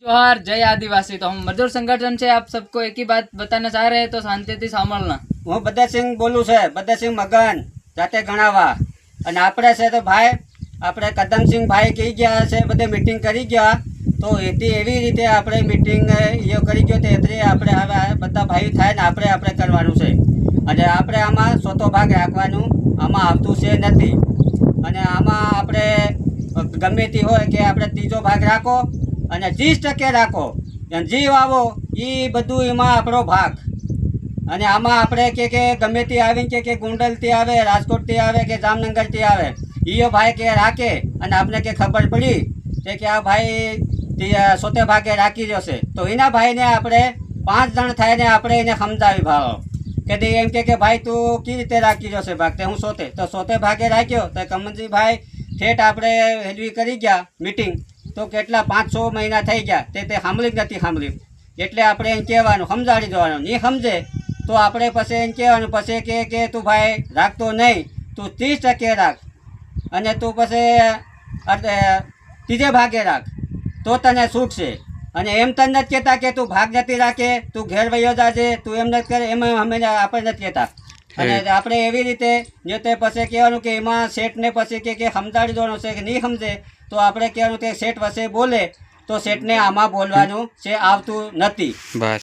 जोहार जय आदिवासी। तो हम मजदूर संगठन से आप सबको एक ही बात बताना चाह रहे हैं, तो शांति सांभळना। હું બદ્દાસિંહ બોલું છે, બદ્દાસિંહ મગન જાતે ગણાવા। અને આપણે છે તો ભાઈ આપણે કદમસિંહ ભાઈ કહી ગયા છે, બધે મીટિંગ કરી ગયા, તો એથી એવી રીતે આપણે મીટિંગ એ કરી ગયો તો એથી આપણે હવે બધા ભાઈ થાય ને આપણે કરવાનું છે। અને આપણે આમાં ચોથો ભાગ રાખવાનું આમાં આવતું છે નથી। અને આમાં આપણે ગમે તે હોય કે આપણે ત્રીજો ભાગ રાખો અને 30% રાખો, અને જીવ આવો એ બધું એમાં આપણો ભાગ। અને આમાં આપણે કે ગમે તે આવીને કે ગુંડલથી આવે, રાજકોટથી આવે કે જામનગરથી આવે, એ ભાઈ કે રાખે અને આપણે કે ખબર પડી કે આ ભાઈ 70 ભાગે રાખી જશે, તો એના ભાઈને આપણે 5 જણ થઈને આપણે એને સમજાવી ભાવો કે એમ કે ભાઈ તું કેવી રીતે રાખી જશે ભાગ, તે હું 70 ભાગે રાખ્યો તો કમનજી ભાઈ ઠેઠ આપણે હેલવી કરી ગયા મીટિંગ, તો કેટલા 5-6 મહિના થઈ ગયા તે સાંભળી જ નથી સાંભળ્યું। એટલે આપણે એમ કહેવાનું, સમજાવી દેવાનું, નહીં સમજે તો આપણે પછી એમ કહેવાનું પછી કે તું ભાઈ રાખતો નહીં, તું 30% રાખ અને તું પછી ત્રીજે ભાગે રાખ તો તને છૂટશે। અને એમ તને નથી કહેતા કે તું ભાગ નથી રાખે, તું ઘેર વયો જાજે, તું એમ નથી કરે, એમાં અમે આપણે નથી કહેતા। અને આપણે એવી રીતે ને તે પછી કહેવાનું કે એમાં શેઠને પછી કે સમજાવી દેવાનું છે, કે નહીં સમજે તો આપણે કહેવાનું કે શેઠ વસે બોલે તો શેઠને આમાં બોલવાનું છે આવતું નથી। બસ।